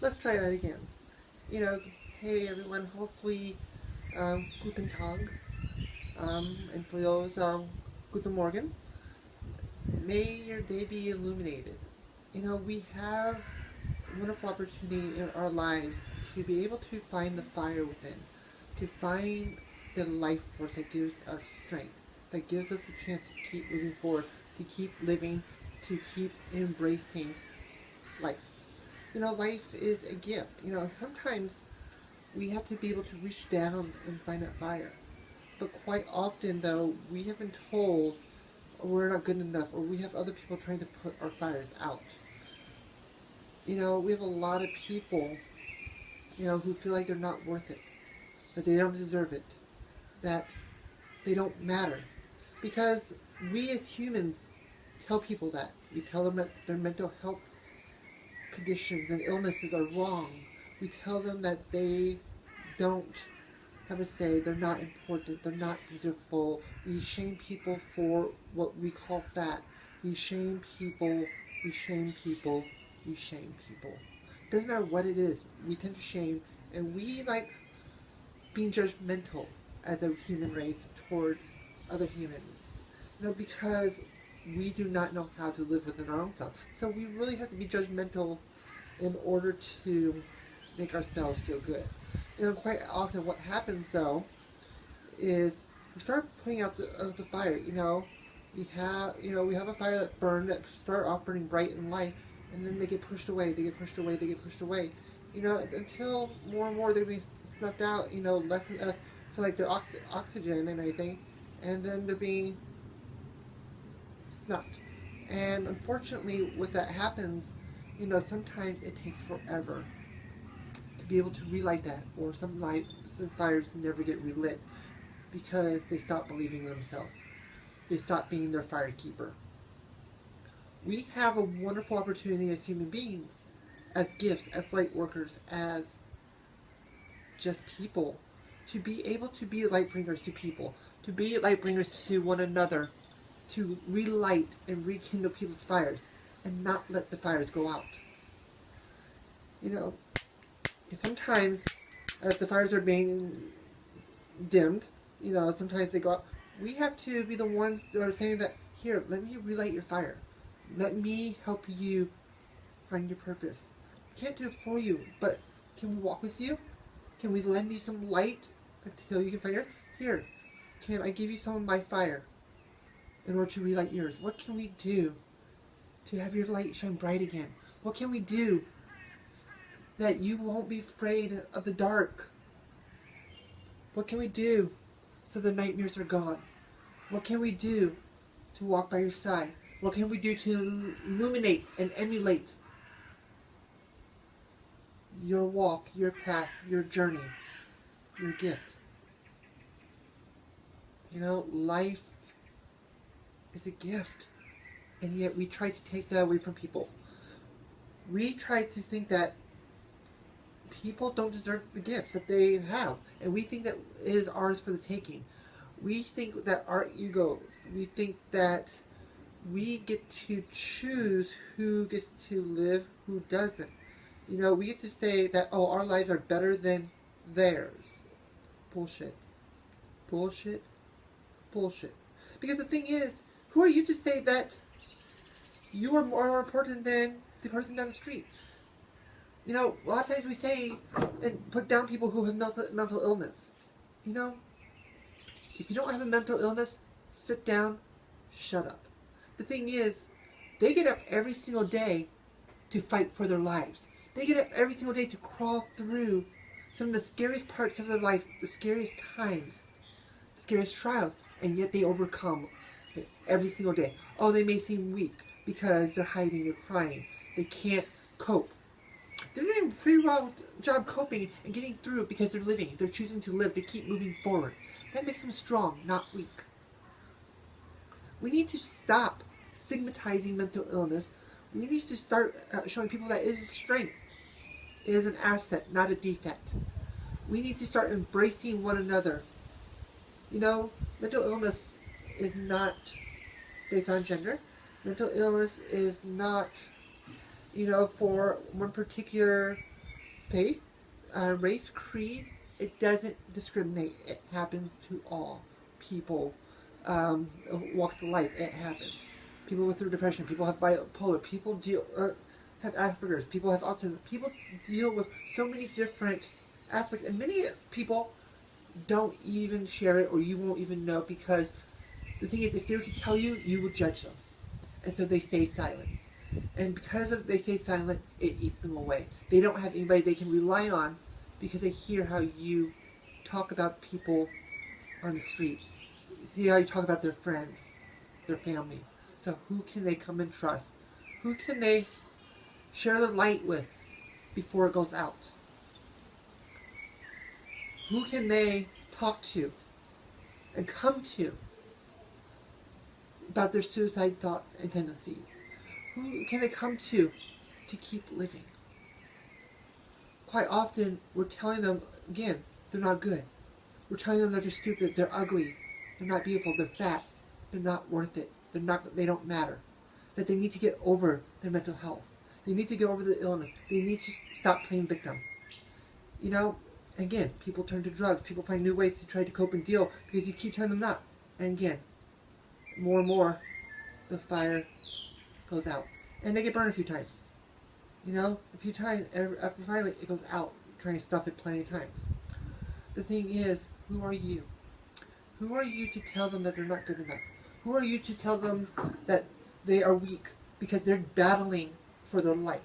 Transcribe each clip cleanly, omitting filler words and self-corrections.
let's try that again. Hey everyone, hopefully, guten Tag, and for those, guten Morgen. May your day be illuminated. We have a wonderful opportunity in our lives to be able to find the fire within, to find the life force that gives us strength, that gives us a chance to keep moving forward, to keep living, to keep embracing life. Life is a gift. Sometimes we have to be able to reach down and find that fire. But quite often, though, we have been told we're not good enough, or we have other people trying to put our fires out. We have a lot of people, who feel like they're not worth it, that they don't deserve it, that they don't matter. Because we as humans tell people that. We tell them that their mental health conditions and illnesses are wrong. We tell them that they don't have a say, they're not important, they're not beautiful. We shame people for what we call fat. We shame people, we shame people, we shame people. Doesn't matter what it is, we tend to shame, and we like being judgmental as a human race towards other humans. Because we do not know how to live within our own self. So we really have to be judgmental in order to make ourselves feel good. Quite often what happens though is we start putting out the fire. We have a fire that burned, that start off burning bright and light, and then they get pushed away, they get pushed away, they get pushed away. Until more and more they're being snuffed out, less and less for like their oxygen and everything, and then they're being snuffed. And unfortunately, when that happens, sometimes it takes forever to be able to relight that, or some fires never get relit because they stop believing in themselves. They stop being their fire keeper. We have a wonderful opportunity as human beings, as gifts, as light workers, as just people, to be able to be light bringers to people, to be light bringers to one another, to relight and rekindle people's fires, and not let the fires go out. Sometimes, as the fires are being dimmed, sometimes they go out. We have to be the ones that are saying that, here, let me relight your fire. Let me help you find your purpose. I can't do it for you, but can we walk with you? Can we lend you some light until you can find your... Here, can I give you some of my fire in order to relight yours? What can we do to have your light shine bright again? What can we do that you won't be afraid of the dark? What can we do so the nightmares are gone? What can we do to walk by your side? What can we do to illuminate and emulate your walk, your path, your journey, your gift? Life is a gift, and yet we try to take that away from people. We try to think that people don't deserve the gifts that they have, and we think that it is ours for the taking. We think that our egos, we think that we get to choose who gets to live, who doesn't. We get to say that, oh, our lives are better than theirs. Bullshit. Bullshit. Bullshit. Because the thing is, who are you to say that you are more important than the person down the street? A lot of times we say and put down people who have mental illness. If you don't have a mental illness, sit down, shut up. The thing is, they get up every single day to fight for their lives. They get up every single day to crawl through some of the scariest parts of their life, the scariest times, the scariest trials, and yet they overcome it every single day. Oh, they may seem weak because they're hiding, they're crying, they can't cope. They're doing a pretty well job coping and getting through it because they're living. They're choosing to live, to keep moving forward. That makes them strong, not weak. We need to stop stigmatizing mental illness. We need to start showing people that it is a strength. It is an asset, not a defect. We need to start embracing one another. Mental illness is not based on gender. Mental illness is not, for one particular faith, race, creed, it doesn't discriminate. It happens to all people, walks of life. It happens. People with depression, people have bipolar, people have Asperger's, people have autism. People deal with so many different aspects, and many people don't even share it, or you won't even know, because the thing is, if they were to tell you, you will judge them, and so they stay silent. And because of they stay silent, it eats them away. They don't have anybody they can rely on, because they hear how you talk about people on the street. See how you talk about their friends, their family. So who can they come and trust? Who can they share their light with before it goes out? Who can they talk to and come to about their suicide thoughts and tendencies? Who can they come to keep living? Quite often, we're telling them, again, they're not good. We're telling them that they're stupid, they're ugly, they're not beautiful, they're fat, they're not worth it, they don't matter. That they need to get over their mental health. They need to get over the illness. They need to stop playing victim. You know, again, people turn to drugs. People find new ways to try to cope and deal because you keep telling them not. And again, more and more, the fire goes out. And they get burned a few times. You know, a few times, after finally it goes out, trying to stuff it plenty of times. The thing is, who are you? Who are you to tell them that they're not good enough? Who are you to tell them that they are weak because they're battling for their life?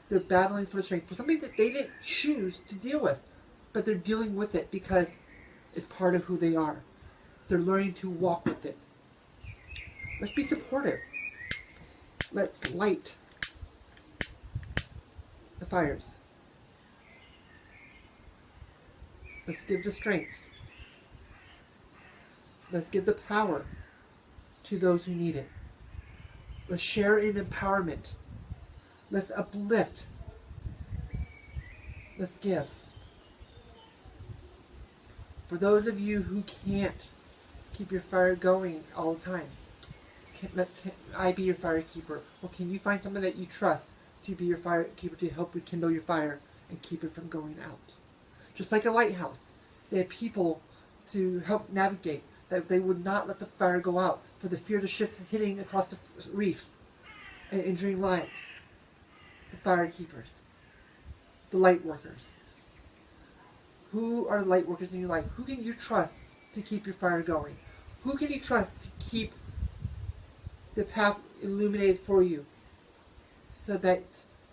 They're battling for strength, for something that they didn't choose to deal with, but they're dealing with it because it's part of who they are. They're learning to walk with it. Let's be supportive. Let's light the fires. Let's give the strength. Let's give the power to those who need it. Let's share in empowerment. Let's uplift. Let's give. For those of you who can't keep your fire going all the time, can I be your fire keeper? Or can you find someone that you trust to be your fire keeper, to help rekindle your fire and keep it from going out? Just like a lighthouse, they have people to help navigate, that they would not let the fire go out for the fear of the ships hitting across the reefs and injuring lives. The fire keepers, the light workers. Who are the light workers in your life? Who can you trust to keep your fire going? Who can you trust to keep the path illuminated for you, so that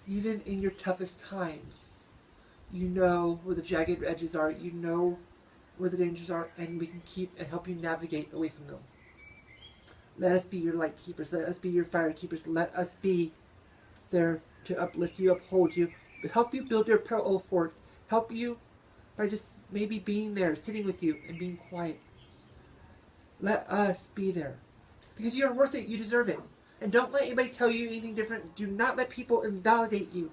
even in your toughest times, you know where the jagged edges are, you know where the dangers are, and we can keep and help you navigate away from them. Let us be your light keepers. Let us be your fire keepers. Let us be there to uplift you, uphold you, help you build your parallel forts, help you by just maybe being there, sitting with you, and being quiet. Let us be there. Because you are worth it. You deserve it. And don't let anybody tell you anything different. Do not let people invalidate you.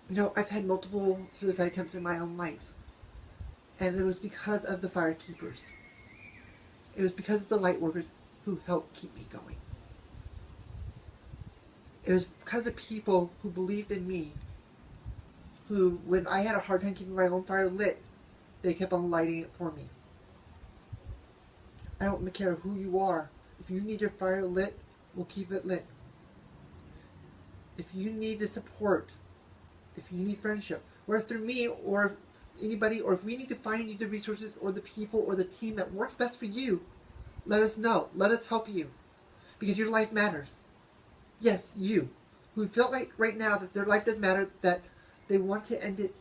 You know, I've had multiple suicide attempts in my own life. And it was because of the fire keepers. It was because of the light workers who helped keep me going. It was because of people who believed in me, who, when I had a hard time keeping my own fire lit, they kept on lighting it for me. I don't care who you are. If you need your fire lit, we'll keep it lit. If you need the support, if you need friendship, whether through me or anybody, or if we need to find you the resources or the people or the team that works best for you, let us know. Let us help you. Because your life matters. Yes, you, who felt like right now that their life does matter, that they want to end it,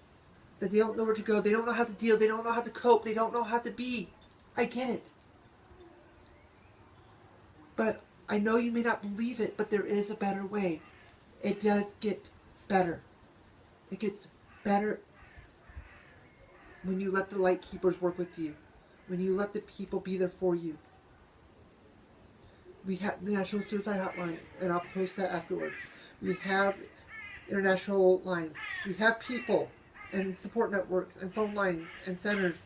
that they don't know where to go, they don't know how to deal, they don't know how to cope, they don't know how to be. I get it. But I know you may not believe it, but there is a better way. It does get better. It gets better when you let the light keepers work with you, when you let the people be there for you. We have the National Suicide Hotline, and I'll post that afterwards. We have international lines. We have people and support networks and phone lines and centers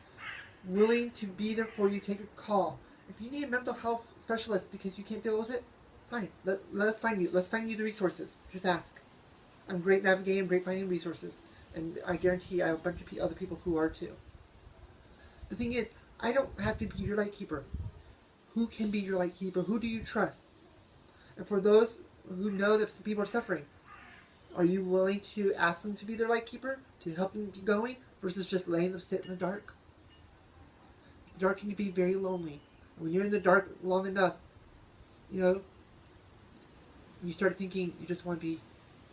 willing to be there for you. Take a call. If you need a mental health specialist because you can't deal with it, fine. Let us find you. Let's find you the resources. Just ask. I'm great navigating. I'm great finding resources. And I guarantee I have a bunch of other people who are too. The thing is, I don't have to be your light keeper. Who can be your light keeper? Who do you trust? And for those who know that some people are suffering, are you willing to ask them to be their light keeper? To help them keep going? Versus just letting them sit in the dark? The dark can be very lonely. When you're in the dark long enough, you start thinking you just want to be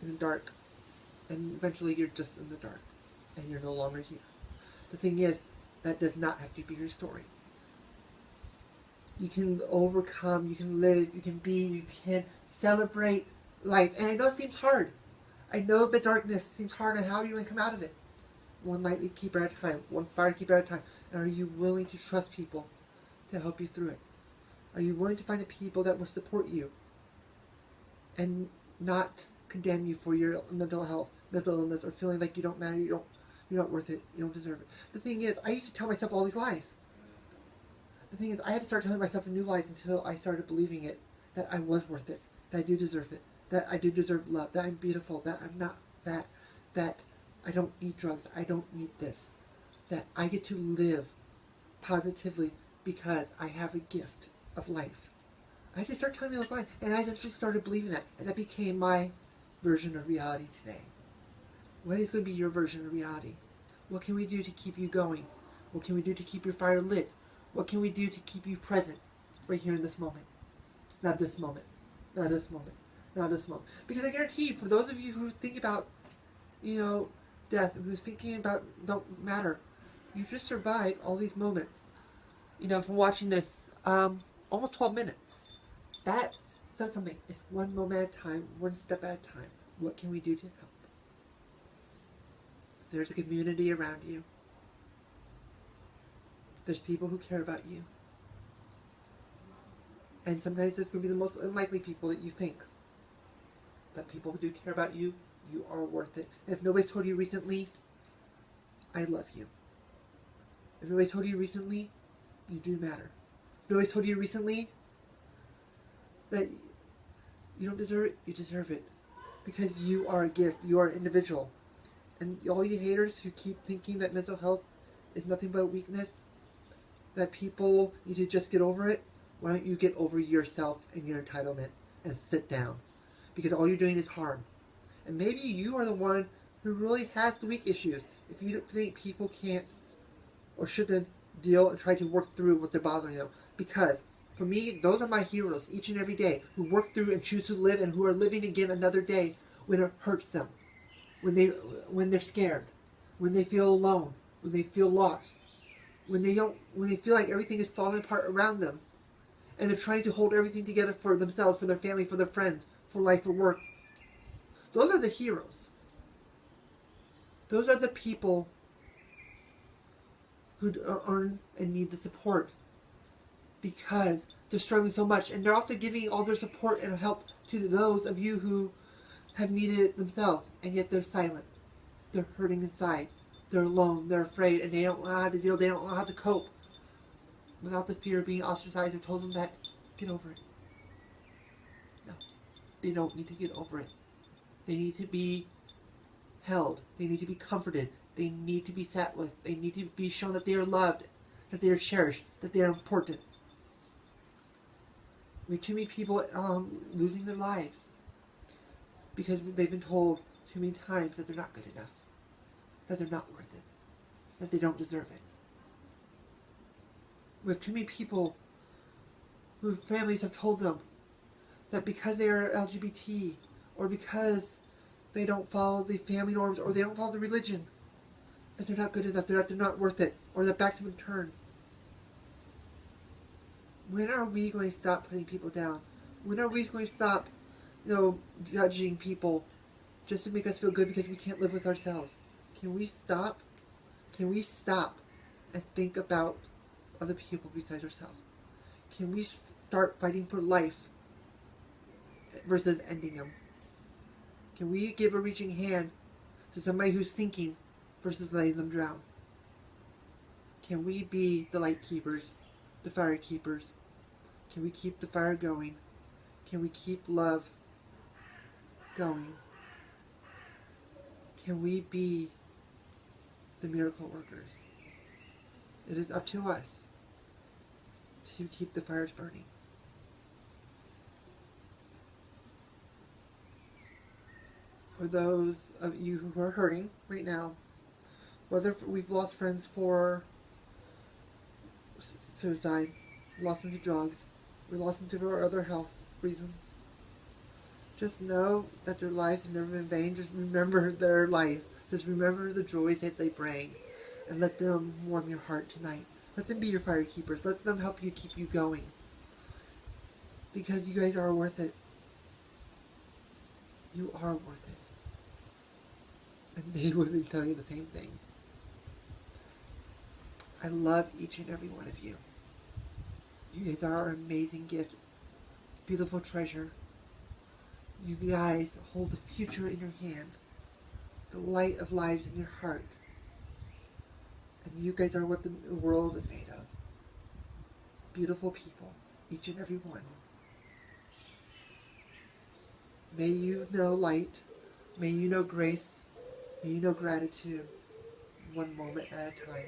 in the dark. And eventually you're just in the dark. And you're no longer here. The thing is, that does not have to be your story. You can overcome, you can live, you can be, you can celebrate life. And I know it seems hard. I know the darkness seems hard, and how are you going to come out of it? One light keeper at a time, one fire keeper at a time. And are you willing to trust people to help you through it? Are you willing to find the people that will support you and not condemn you for your mental health, mental illness, or feeling like you don't matter, you're not worth it, you don't deserve it? The thing is, I used to tell myself all these lies. The thing is, I had to start telling myself new lies until I started believing it, that I was worth it, that I do deserve it, that I do deserve love, that I'm beautiful, that I'm not fat, that I don't need drugs, I don't need this, that I get to live positively because I have a gift of life. I had to start telling me those lies, and I eventually started believing that, and that became my version of reality today. What is going to be your version of reality? What can we do to keep you going? What can we do to keep your fire lit? What can we do to keep you present right here in this moment? Not this moment. Not this moment. Not this moment. Because I guarantee you, for those of you who think about, death, who's thinking about don't matter, you've just survived all these moments. From watching this, almost 12 minutes. That says something. It's one moment at a time, one step at a time. What can we do to help? There's a community around you. There's people who care about you. And sometimes it's going to be the most unlikely people that you think. But people who do care about you, you are worth it. And if nobody's told you recently, I love you. If nobody's told you recently, you do matter. If nobody's told you recently that you don't deserve it, you deserve it. Because you are a gift. You are an individual. And all you haters who keep thinking that mental health is nothing but weakness, that people need to just get over it, why don't you get over yourself and your entitlement and sit down? Because all you're doing is harm. And maybe you are the one who really has the weak issues. If you don't think people can't or shouldn't deal and try to work through what they're bothering them. Because for me, those are my heroes each and every day who work through and choose to live and who are living again another day when it hurts them. When they're scared, when they feel alone, when they feel lost, when they feel like everything is falling apart around them, and they're trying to hold everything together for themselves, for their family, for their friends, for life, for work. Those are the heroes. Those are the people who earn and need the support because they're struggling so much, and they're often giving all their support and help to those of you who have needed it themselves, and yet they're silent. They're hurting inside. They're alone. They're afraid, and they don't know how to deal. They don't know how to cope without the fear of being ostracized or told them that, get over it. No, they don't need to get over it. They need to be held. They need to be comforted. They need to be sat with. They need to be shown that they are loved, that they are cherished, that they are important. We have too many people losing their lives because they've been told too many times that they're not good enough, that they're not worth it, that they don't deserve it. We have too many people whose families have told them that because they are LGBT or because they don't follow the family norms or they don't follow the religion, that they're not good enough, that they're not worth it, or that backs have been turned. When are we going to stop putting people down? When are we going to stop judging people just to make us feel good because we can't live with ourselves? Can we stop? Can we stop and think about other people besides ourselves? Can we start fighting for life versus ending them? Can we give a reaching hand to somebody who's sinking versus letting them drown? Can we be the light keepers, the fire keepers? Can we keep the fire going? Can we keep love going? Can we be the miracle workers? It is up to us to keep the fires burning. For those of you who are hurting right now, whether we've lost friends for suicide, lost them to drugs, we lost them to our other health reasons, just know that their lives have never been in vain. Just remember their life. Just remember the joys that they bring, and let them warm your heart tonight. Let them be your fire keepers. Let them help you keep you going. Because you guys are worth it. You are worth it. And they would be telling you the same thing. I love each and every one of you. You guys are an amazing gift. Beautiful treasure. You guys hold the future in your hand. The light of lives in your heart. And you guys are what the world is made of. Beautiful people. Each and every one. May you know light. May you know grace. May you know gratitude. One moment at a time.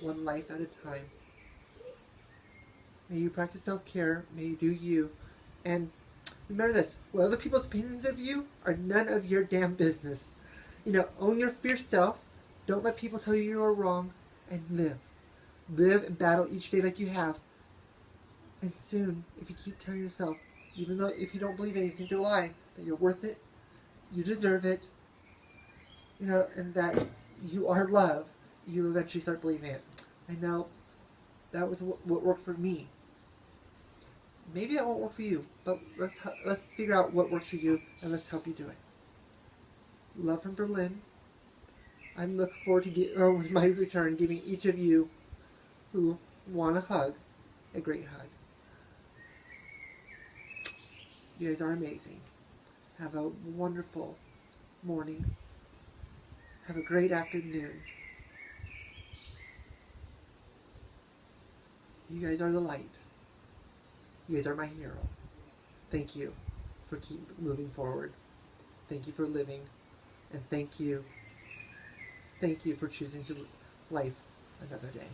One life at a time. May you practice self-care. May you do you. And remember this. What other people's opinions of you are none of your damn business. Own your fierce self. Don't let people tell you you are wrong. And live. Live and battle each day like you have. And soon, if you keep telling yourself, even though if you don't believe anything to lie, that you're worth it, you deserve it, and that you are love, you eventually start believing it. I know that was what worked for me. Maybe that won't work for you, but let's figure out what works for you, and let's help you do it. Love from Berlin. I look forward to with my return, giving each of you who want a hug, a great hug. You guys are amazing. Have a wonderful morning. Have a great afternoon. You guys are the light. You guys are my hero. Thank you for keep moving forward. Thank you for living. And thank you for choosing to life another day.